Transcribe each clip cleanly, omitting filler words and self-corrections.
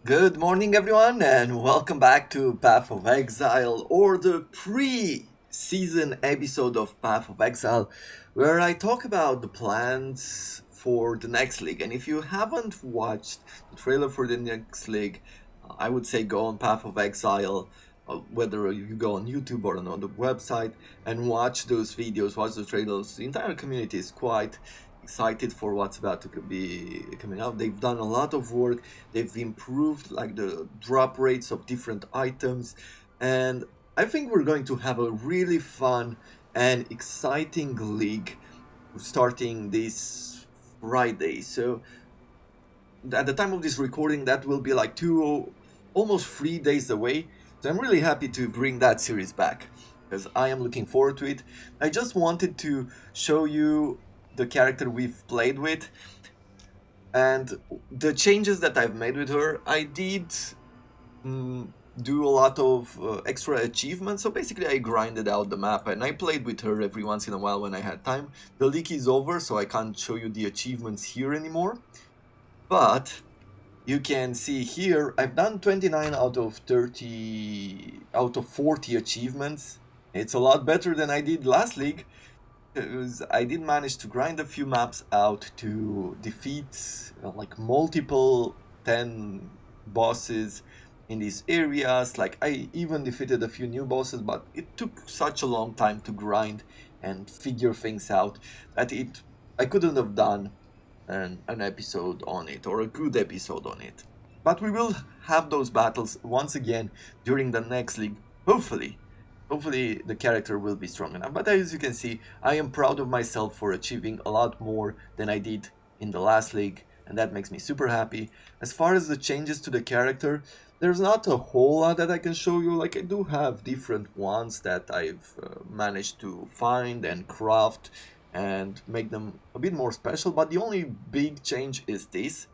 Good morning, everyone, and welcome back to Path of Exile, or the pre-season episode of Path of Exile, where I talk about the plans for the next league. And if you haven't watched the trailer for the next league, I would say go on Path of Exile, whether you go on YouTube or on the website, and watch those videos, watch the trailers. The entire community is quite excited for what's about to be coming out. They've done a lot of work. They've improved like the drop rates of different items, and I think we're going to have a really fun and exciting league starting this Friday. So at the time of this recording, that will be like almost 3 days away. So I'm really happy to bring that series back because I am looking forward to it. I just wanted to show you the character we've played with and the changes that I've made with her. I did do a lot of extra achievements. So basically, I grinded out the map and I played with her every once in a while when I had time. The leak is over, so I can't show you the achievements here anymore. But you can see here, I've done 29 out of 30 out of 40 achievements. It's a lot better than I did last league. Because I did manage to grind a few maps out to defeat like multiple 10 bosses in these areas. Like I even defeated a few new bosses, but it took such a long time to grind and figure things out that I couldn't have done an episode on it, or a good episode on it. But we will have those battles once again during the next league, hopefully. Hopefully the character will be strong enough. But as you can see, I am proud of myself for achieving a lot more than I did in the last league, and that makes me super happy. As far as the changes to the character, there's not a whole lot that I can show you. Like I do have different ones that I've managed to find and craft and make them a bit more special, but the only big change is this.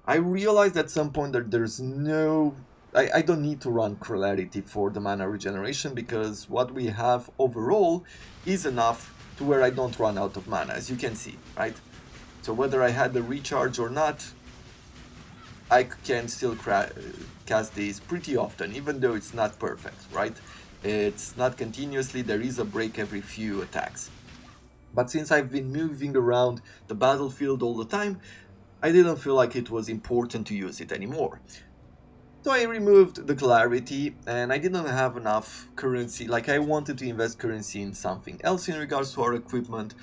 I realized at some point that there's no I don't need to run Clarity for the mana regeneration because what we have overall is enough to where I don't run out of mana, as you can see, right? So whether I had the recharge or not, I can still cast these pretty often, even though it's not perfect, right? It's not continuously, there is a break every few attacks. But since I've been moving around the battlefield all the time, I didn't feel like it was important to use it anymore. So I removed the clarity and I didn't have enough currency. Like I wanted to invest currency in something else in regards to our equipment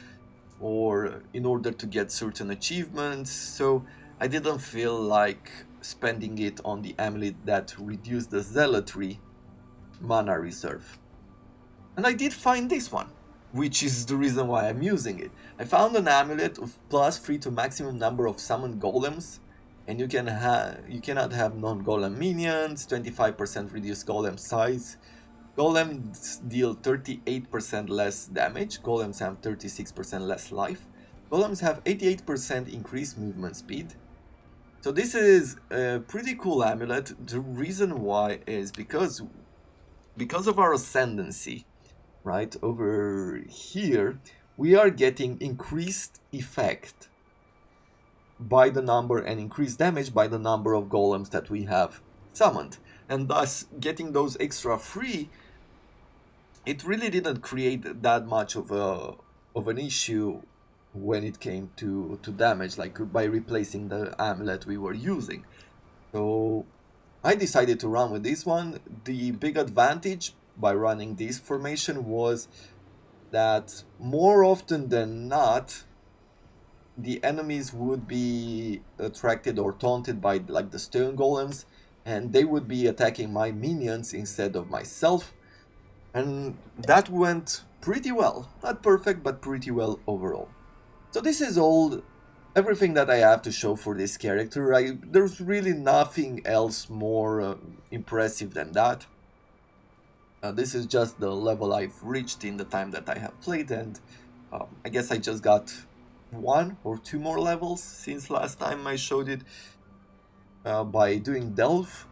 or in order to get certain achievements. So I didn't feel like spending it on the amulet that reduced the zealotry mana reserve. And I did find this one, which is the reason why I'm using it. I found an amulet of +3 to maximum number of summoned golems, and you cannot have non-golem minions, 25% reduced golem size. Golems deal 38% less damage, golems have 36% less life. Golems have 88% increased movement speed. So this is a pretty cool amulet. The reason why is because of our ascendancy, right over here, we are getting increased effect by the number and increased damage by the number of golems that we have summoned, and thus getting those extra free. It really didn't create that much of an issue when it came to damage, like by replacing the amulet we were using. So I decided to run with this one. The big advantage by running this formation was that more often than not, the enemies would be attracted or taunted by like the stone golems, and they would be attacking my minions instead of myself. And that went pretty well. Not perfect, but pretty well overall. So this is everything that I have to show for this character. There's really nothing else more impressive than that. This is just the level I've reached in the time that I have played, and I guess I just got one or two more levels since last time I showed it by doing Delve,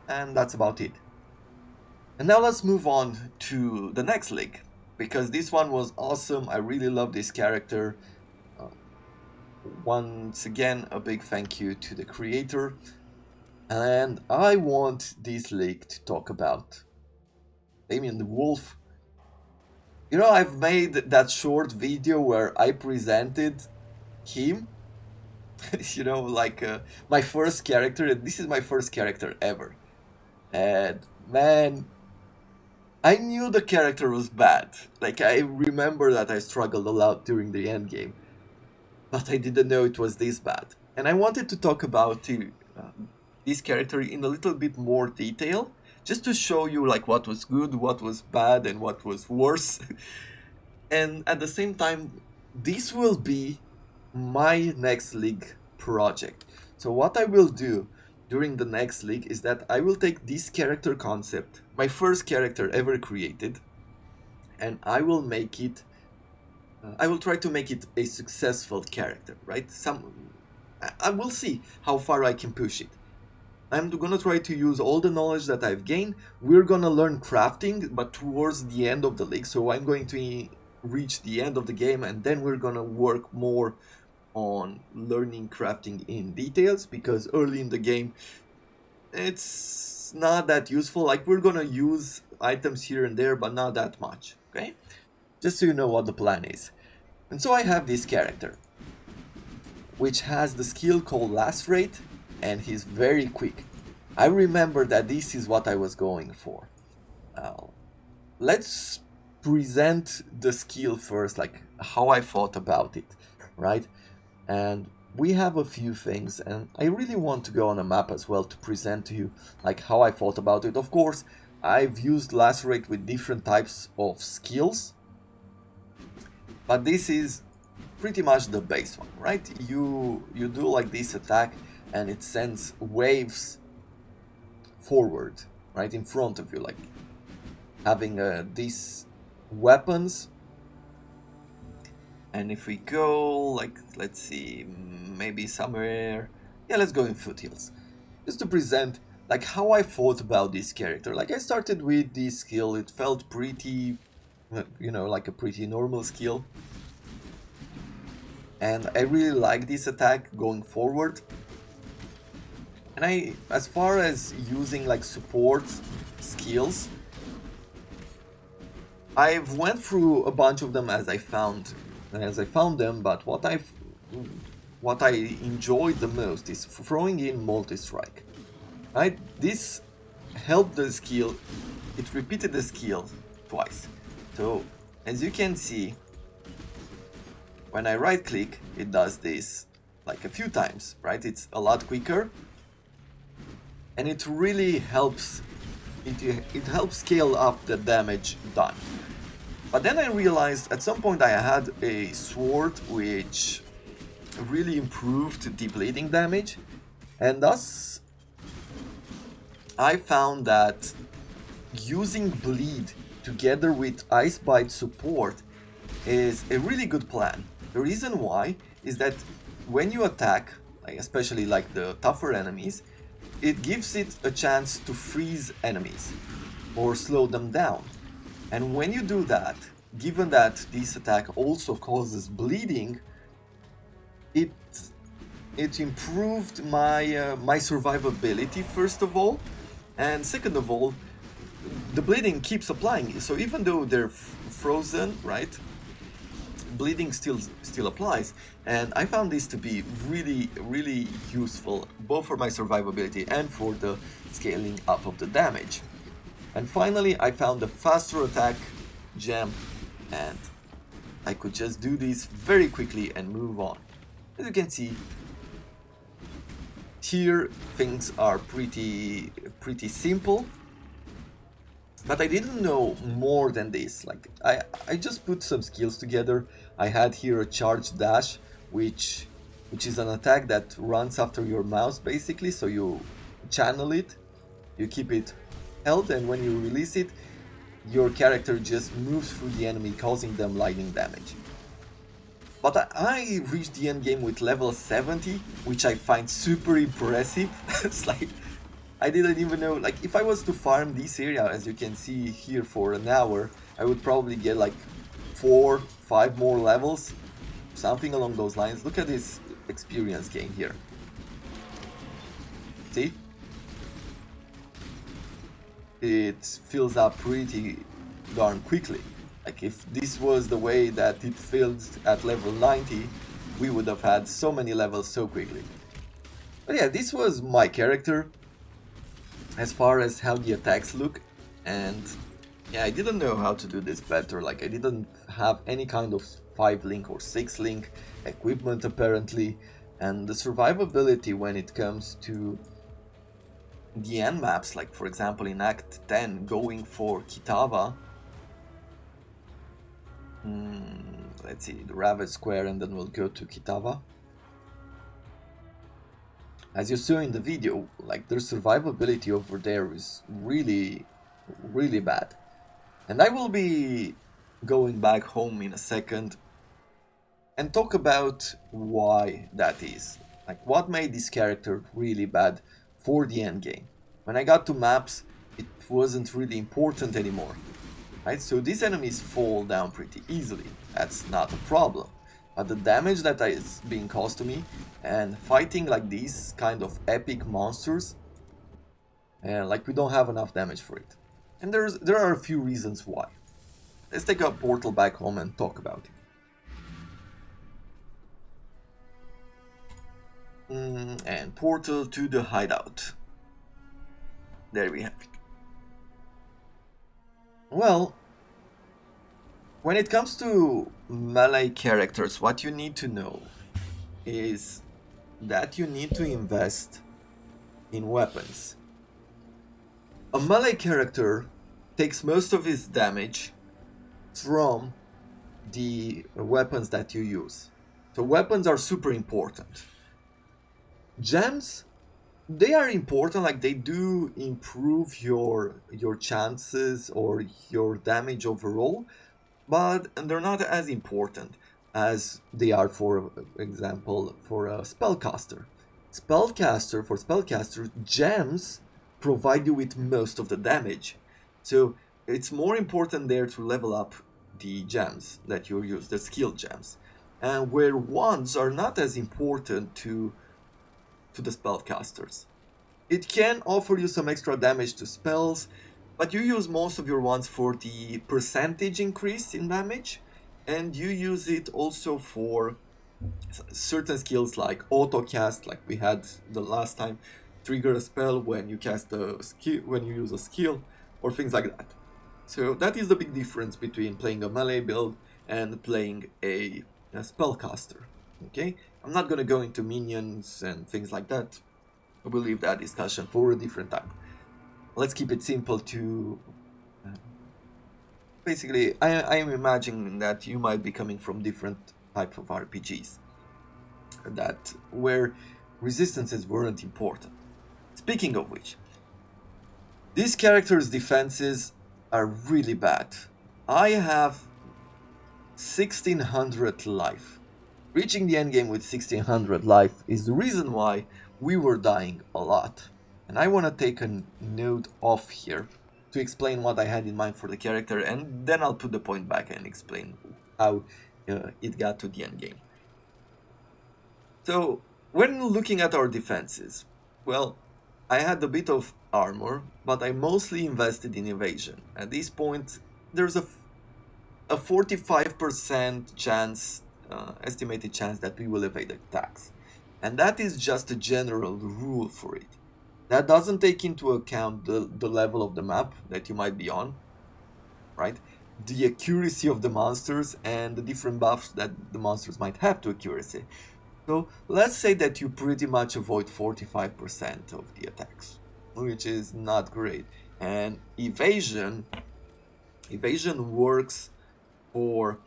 and that's about it. And now let's move on to the next league, because this one was awesome. I really love this character. Uh, Once again, a big thank you to the creator. And I want this league to talk about Damien the Wolf. You know, I've made that short video where I presented him, you know, like my first character, and this is my first character ever. And man, I knew the character was bad. Like, I remember that I struggled a lot during the end game, but I didn't know it was this bad. And I wanted to talk about this character in a little bit more detail, just to show you like what was good, what was bad, and what was worse. And at the same time, this will be my next league project. So what I will do during the next league is that I will take this character concept, my first character ever created, and I will make it I will try to make it a successful character, right? I will see how far I can push it. I'm gonna try to use all the knowledge that I've gained. We're gonna learn crafting, but towards the end of the league. So I'm going to reach the end of the game, and then we're gonna work more on learning crafting in details, because early in the game it's not that useful. Like, we're gonna use items here and there, but not that much, okay? Just so you know what the plan is. And so I have this character, which has the skill called Lacerate, and he's very quick. I remember that this is what I was going for. Let's present the skill first, like how I thought about it, right? And we have a few things, and I really want to go on a map as well to present to you like how I thought about it. Of course, I've used Lacerate with different types of skills, but this is pretty much the base one, right? You do like this attack, and it sends waves forward, right in front of you, like having these weapons. And if we go, like, let's see, maybe somewhere, yeah, let's go in foothills, just to present like how I thought about this character. Like, I started with this skill, it felt pretty, you know, like a pretty normal skill, and I really like this attack going forward. And as far as using like support skills, I've went through a bunch of them as I found them, but what I enjoyed the most is throwing in multi-strike. Right? This helped the skill, it repeated the skill twice. So as you can see, when I right click, it does this like a few times, right? It's a lot quicker, and it really helps, it helps scale up the damage done. But then I realized at some point I had a sword which really improved the bleeding damage, and thus I found that using bleed together with ice bite support is a really good plan. The reason why is that when you attack, like especially like the tougher enemies, it gives it a chance to freeze enemies or slow them down. And when you do that, given that this attack also causes bleeding, it improved my my survivability, first of all, and second of all, the bleeding keeps applying. So even though they're frozen, right, bleeding still applies, and I found this to be really useful, both for my survivability and for the scaling up of the damage. And finally, I found a faster attack gem, and I could just do this very quickly and move on. As you can see, here things are pretty simple, but I didn't know more than this. Like, I just put some skills together. I had here a charge dash, which is an attack that runs after your mouse basically, so you channel it, you keep it held, and when you release it, your character just moves through the enemy, causing them lightning damage. But I reached the end game with level 70, which I find super impressive. It's like, I didn't even know, like, if I was to farm this area, as you can see here, for an hour, I would probably get like 4-5 more levels, something along those lines. Look at this experience gain here. See? it fills up pretty darn quickly. Like if this was the way that it fills at level 90, we would have had so many levels so quickly. But yeah, this was my character as far as how the attacks look, and yeah, I didn't know how to do this better. Like I didn't have any kind of 5 link or 6 link equipment apparently, and the survivability when it comes to the end maps, like for example in Act 10 going for Kitava, let's see, the Ravage Square, and then we'll go to Kitava. As you saw in the video, like their survivability over there is really bad. And I will be going back home in a second and talk about why that is. Like what made this character really bad for the end game. When I got to maps, it wasn't really important anymore. Right? So these enemies fall down pretty easily. That's not a problem. But the damage that is being caused to me, and fighting like these kind of epic monsters, like we don't have enough damage for it. And there are a few reasons why. Let's take a portal back home and talk about it. And portal to the hideout. There we have it. Well, when it comes to melee characters, what you need to know is that you need to invest in weapons. A melee character takes most of his damage from the weapons that you use. So weapons are super important. Gems, they are important, like they do improve your chances or your damage overall, but they're not as important as they are, for example, for a spellcaster. For spellcaster, gems provide you with most of the damage. So it's more important there to level up the gems that you use, the skill gems. And where wands are not as important to the spellcasters. It can offer you some extra damage to spells, but you use most of your wands for the percentage increase in damage, and you use it also for certain skills like auto cast, like we had the last time, trigger a spell when you cast a skill, when you use a skill, or things like that. So that is the big difference between playing a melee build and playing a spellcaster. Okay, I'm not gonna go into minions and things like that. We'll leave that discussion for a different time. Let's keep it simple to... basically, I am imagining that you might be coming from different types of RPGs that where resistances weren't important. Speaking of which, these characters' defenses are really bad. I have 1600 life. Reaching the endgame with 1600 life is the reason why we were dying a lot. And I want to take a note off here to explain what I had in mind for the character, and then I'll put the point back and explain how it got to the endgame. So, when looking at our defenses, well, I had a bit of armor, but I mostly invested in evasion. At this point, there's a 45% chance, estimated chance that we will evade attacks. And that is just a general rule for it. That doesn't take into account the level of the map that you might be on, right? The accuracy of the monsters and the different buffs that the monsters might have to accuracy. So let's say that you pretty much avoid 45% of the attacks, which is not great. And evasion works for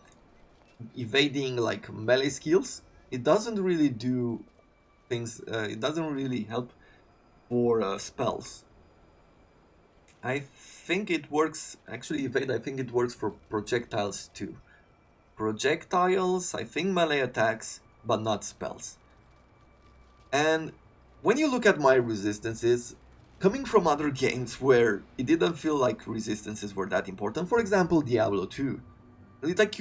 evading like melee skills. It doesn't really do things, it doesn't really help for spells. I think it works, actually evade, I think it works for projectiles too. Projectiles, I think melee attacks, but not spells. And when you look at my resistances, coming from other games where it didn't feel like resistances were that important, for example Diablo 2, like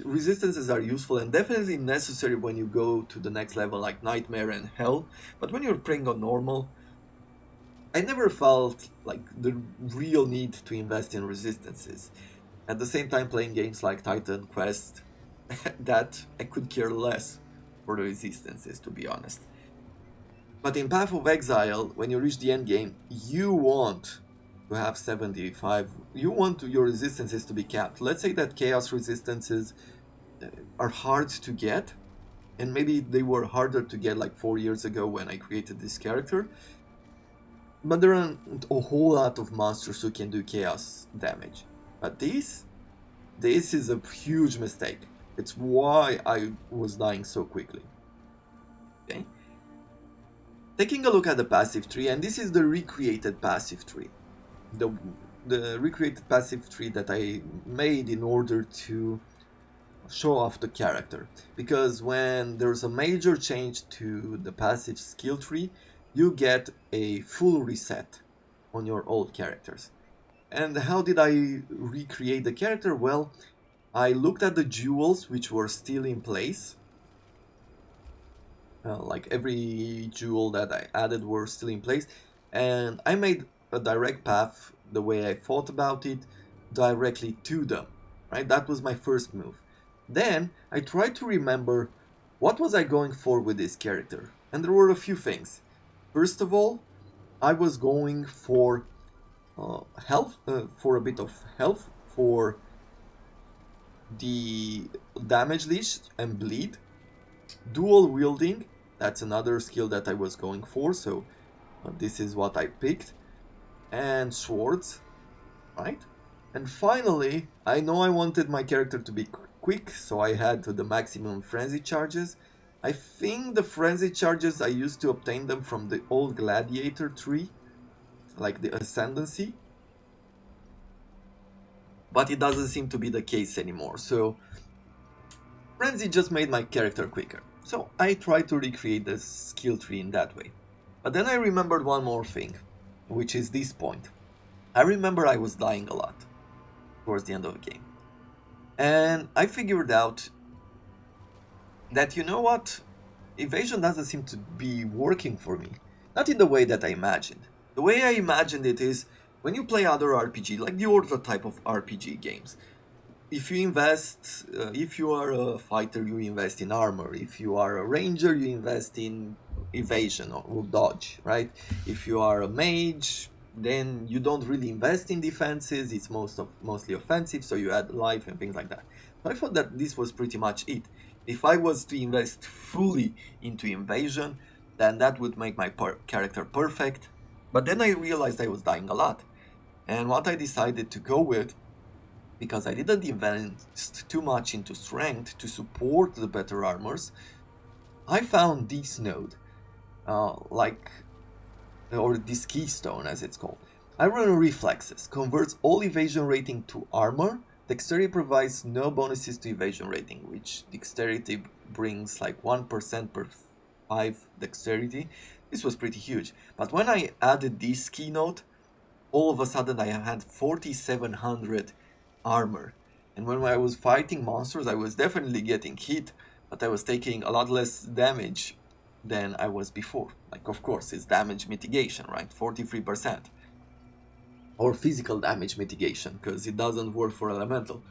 resistances are useful and definitely necessary when you go to the next level like Nightmare and Hell, but when you're playing on normal, I never felt like the real need to invest in resistances. At the same time, playing games like Titan Quest, that I could care less for the resistances, to be honest. But in Path of Exile, when you reach the end game, you want to have 75. You want your resistances to be capped. Let's say that chaos resistances are hard to get, and maybe they were harder to get like 4 years ago when I created this character. But there aren't a whole lot of monsters who can do chaos damage. But this is a huge mistake. It's why I was dying so quickly. Okay? Taking a look at the passive tree, and this is the recreated passive tree. The, the recreated passive tree that I made in order to show off the character. Because when there's a major change to the passive skill tree, you get a full reset on your old characters. And how did I recreate the character? Well, I looked at the jewels which were still in place. Like every jewel that I added were still in place. And I made a direct path, the way I thought about it, directly to them. Right? That was my first move. Then I tried to remember what was I going for with this character. And there were a few things. First of all, I was going for health, for a bit of health, for the damage leash and bleed, dual wielding, that's another skill that I was going for, so this is what I picked, and swords, right? And finally, I know I wanted my character to be quick, so I had the maximum frenzy charges. I think the frenzy charges I used to obtain them from the old gladiator tree, like the Ascendancy, but it doesn't seem to be the case anymore, so frenzy just made my character quicker. So I tried to recreate the skill tree in that way. But then I remembered one more thing, which is this point. I remember I was dying a lot towards the end of the game. And I figured out that, you know what? Evasion doesn't seem to be working for me. Not in the way that I imagined. The way I imagined it is when you play other RPG, like the older type of RPG games, if you invest, if you are a fighter, you invest in armor. If you are a ranger, you invest in evasion or dodge, right? If you are a mage, then you don't really invest in defenses. It's mostly offensive, so you add life and things like that. So I thought that this was pretty much it. If I was to invest fully into invasion, then that would make my character perfect. But then I realized I was dying a lot. And what I decided to go with, because I didn't invest too much into strength to support the better armors, I found this node, or this keystone as it's called. I run reflexes, converts all evasion rating to armor. Dexterity provides no bonuses to evasion rating, which dexterity brings like 1% per 5 dexterity. This was pretty huge. But when I added this key node, all of a sudden I had 4700 armor. And when I was fighting monsters, I was definitely getting hit, but I was taking a lot less damage than I was before. Like, of course, it's damage mitigation, right? 43%. Or physical damage mitigation, because it doesn't work for elemental.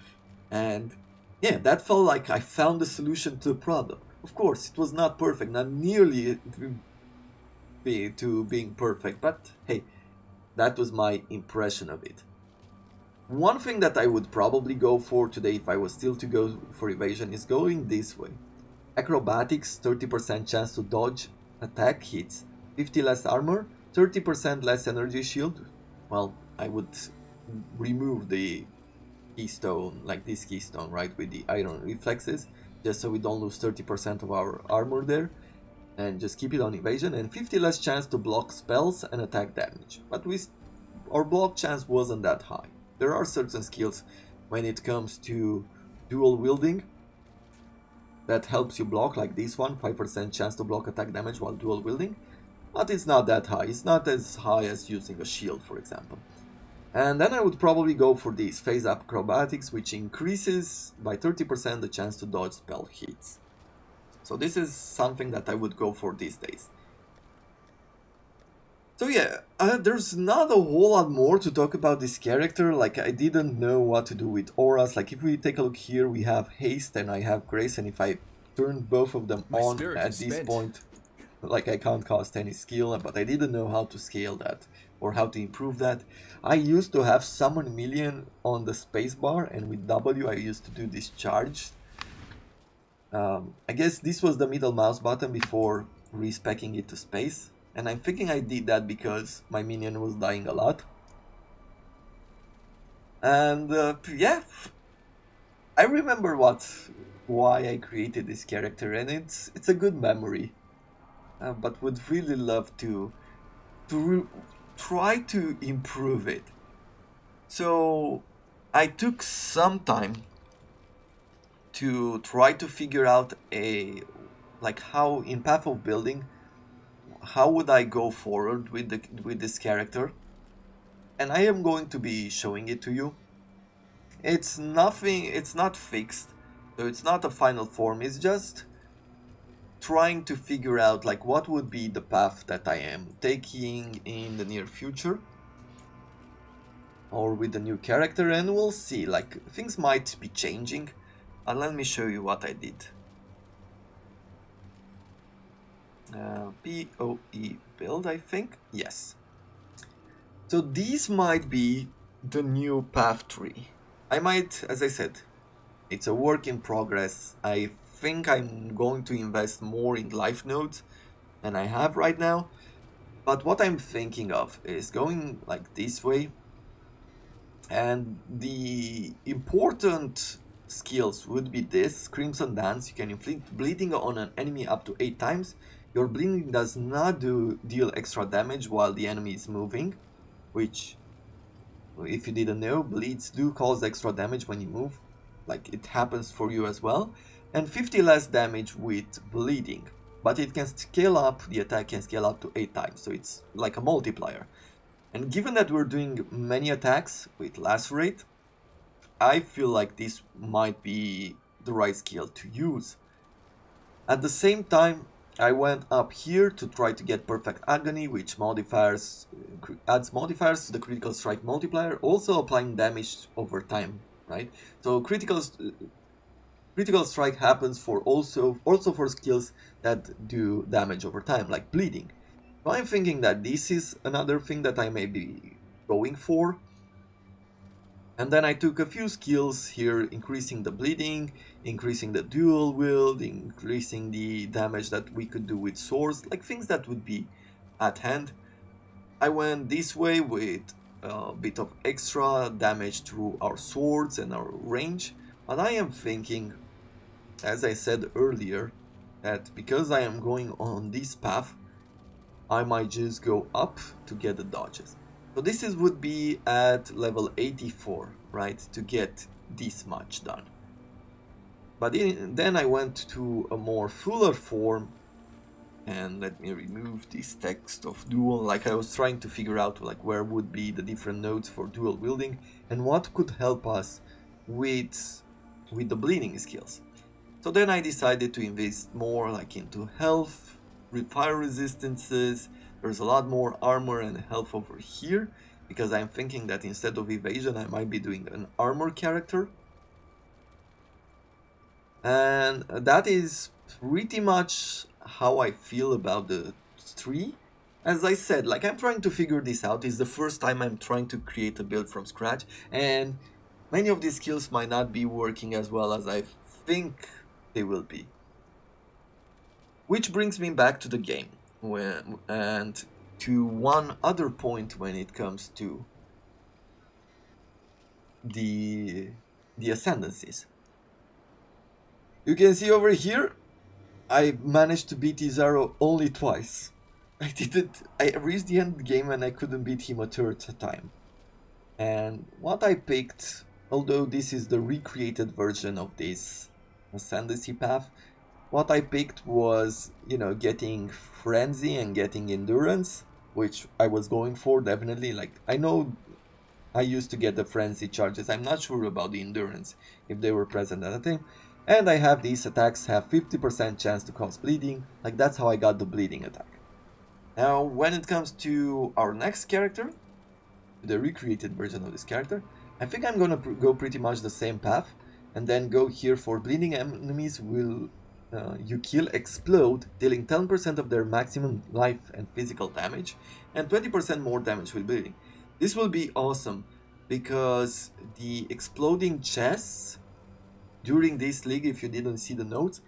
And yeah, that felt like I found the solution to the problem. Of course, it was not perfect, not nearly to being perfect, but hey, that was my impression of it. One thing that I would probably go for today if I was still to go for evasion is going this way. Acrobatics, 30% chance to dodge attack hits, 50 less armor, 30% less energy shield. Well, I would remove the keystone, like this keystone, right, with the iron reflexes, just so we don't lose 30% of our armor there. And just keep it on evasion, and 50 less chance to block spells and attack damage. But our block chance wasn't that high. There are certain skills when it comes to dual wielding that helps you block, like this one, 5% chance to block attack damage while dual wielding, but it's not that high. It's not as high as using a shield, for example. And then I would probably go for this phase up acrobatics, which increases by 30% the chance to dodge spell hits. So this is something that I would go for these days. So yeah, there's not a whole lot more to talk about this character. Like, I didn't know what to do with auras. Like, if we take a look here, we have haste and I have grace, and if I turn both of them My on spirit is at this spent. point, like, I can't cast any skill, but I didn't know how to scale that or how to improve that. I used to have summon million on the spacebar, and with W I used to do this charge. I guess this was the middle mouse button before respecking it to space, and I'm thinking I did that because my minion was dying a lot. And yeah, I remember why I created this character, and it's a good memory. But would really love to try to improve it. So I took some time to try to figure out a like how in path of building how would I go forward with the with this character, and I am going to be showing it to you. It's nothing, it's not fixed, so it's not a final form. It's just trying to figure out like what would be the path that I am taking in the near future or with the new character, and we'll see, like things might be changing. Let me show you what I did. POE build, I think. Yes. So these might be the new path tree. I might, as I said, it's a work in progress. I think I'm going to invest more in life nodes than I have right now. But what I'm thinking of is going like this way. And the important skills would be this Crimson Dance. You can inflict bleeding on an enemy up to 8 times. Your bleeding does not deal extra damage while the enemy is moving, which, if you didn't know, bleeds do cause extra damage when you move. Like, it happens for you as well. And 50 less damage with bleeding. But it can scale up, the attack can scale up to 8 times, so it's like a multiplier. And given that we're doing many attacks with Lacerate, I feel like this might be the right skill to use. At the same time, I went up here to try to get Perfect Agony, which adds modifiers to the critical strike multiplier, also applying damage over time, right? So critical strike happens for also for skills that do damage over time, like bleeding. So I'm thinking that this is another thing that I may be going for. And then I took a few skills here, increasing the bleeding, increasing the dual wield, increasing the damage that we could do with swords, like things that would be at hand. I went this way with a bit of extra damage through our swords and our range, but I am thinking, as I said earlier, that because I am going on this path, I might just go up to get the dodges. So would be at level 84, right, to get this much done. But then I went to a more fuller form, and let me remove this text of dual. Like, I was trying to figure out like where would be the different nodes for dual wielding and what could help us with the bleeding skills. So then I decided to invest more like into health, fire resistances. There's a lot more armor and health over here, because I'm thinking that instead of evasion I might be doing an armor character. And that is pretty much how I feel about the tree. As I said, like, I'm trying to figure this out. It's the first time I'm trying to create a build from scratch, and many of these skills might not be working as well as I think they will be. Which brings me back to the game, and to one other point when it comes to the ascendancies. You can see over here, I managed to beat Izaro only twice. I reached the end of the game and I couldn't beat him a third time. And what I picked, although this is the recreated version of this Ascendancy path, what I picked was, getting Frenzy and getting Endurance, which I was going for definitely. Like, I know I used to get the Frenzy charges. I'm not sure about the Endurance, if they were present at the time. And I have these attacks have 50% chance to cause bleeding. Like, that's how I got the bleeding attack. Now, when it comes to our next character, the recreated version of this character, I think I'm gonna go pretty much the same path, and then go here for bleeding enemies will you kill explode, dealing 10% of their maximum life and physical damage, and 20% more damage with bleeding. This will be awesome because the exploding chests during this league, if you didn't see the notes,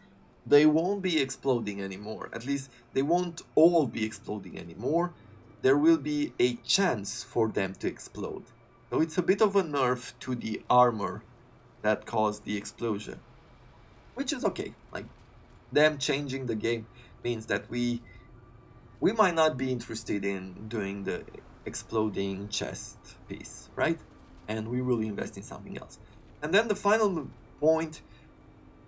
they won't be exploding anymore. At least they won't all be exploding anymore. There will be a chance for them to explode. So it's a bit of a nerf to the armor that caused the explosion, which is okay. Like, them changing the game means that we might not be interested in doing the exploding chest piece, right? And we will invest in something else. And then the final point,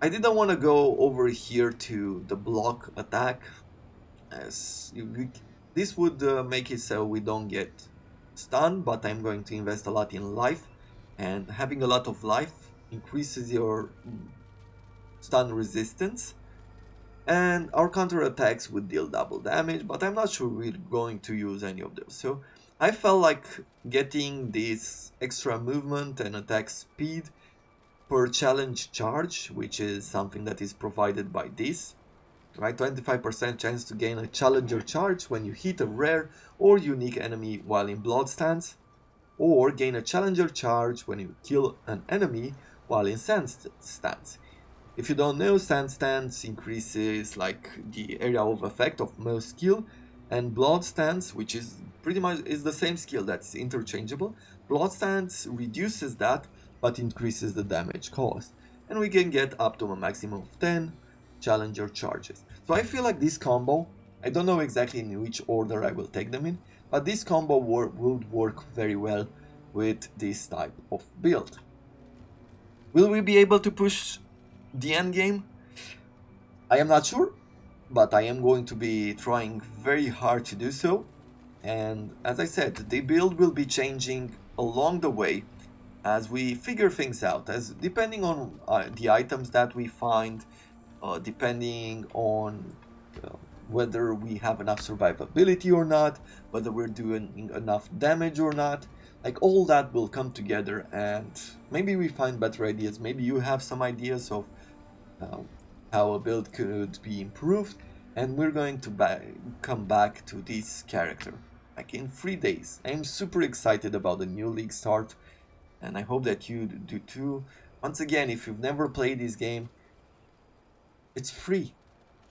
I didn't want to go over here to the block attack, as this would make it so we don't get stunned, but I'm going to invest a lot in life, and having a lot of life increases your stun resistance, and our counter attacks would deal double damage, but I'm not sure we're going to use any of those. So I felt like getting this extra movement and attack speed per challenge charge, which is something that is provided by this, right? 25% chance to gain a challenger charge when you hit a rare or unique enemy while in blood stance, or gain a challenger charge when you kill an enemy while in sand stance. If you don't know, sand stance increases like the area of effect of most skill, and blood stance, which is pretty much is the same skill, that's interchangeable. Blood stance reduces that but increases the damage caused, and we can get up to a maximum of 10 challenger charges. So I feel like this combo, I don't know exactly in which order I will take them in, but this combo would work very well with this type of build. Will we be able to push the end game? I am not sure, but I am going to be trying very hard to do so. And as I said, the build will be changing along the way as we figure things out, as depending on the items that we find, depending on uh, whether we have enough survivability or not, whether we're doing enough damage or not. Like, all that will come together, and maybe we find better ideas. Maybe you have some ideas of uh, how a build could be improved, and we're going to come back to this character like in 3 days. I'm super excited about the new league start, and I hope that you do too. Once again, if you've never played this game, it's free.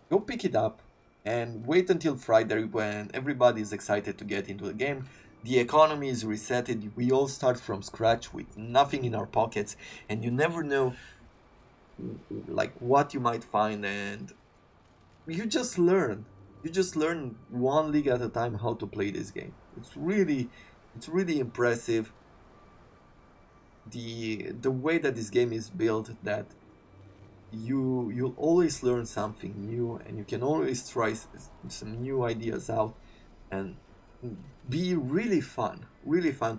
Go pick it up and wait until Friday when everybody is excited to get into the game. The economy is resetted. We all start from scratch with nothing in our pockets, and you never know like what you might find, and you just learn one league at a time how to play this game. It's really impressive, the way that this game is built, that you'll always learn something new, and you can always try some new ideas out, and be really fun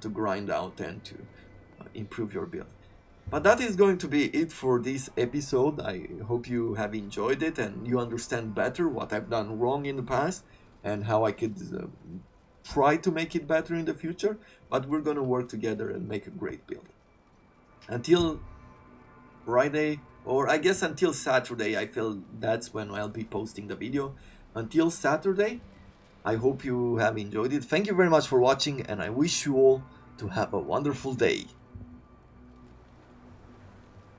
to grind out and to improve your build. But that is going to be it for this episode. I hope you have enjoyed it and you understand better what I've done wrong in the past and how I could try to make it better in the future. But we're going to work together and make a great build. Until Friday, or I guess until Saturday, I feel that's when I'll be posting the video. Until Saturday, I hope you have enjoyed it. Thank you very much for watching, and I wish you all to have a wonderful day.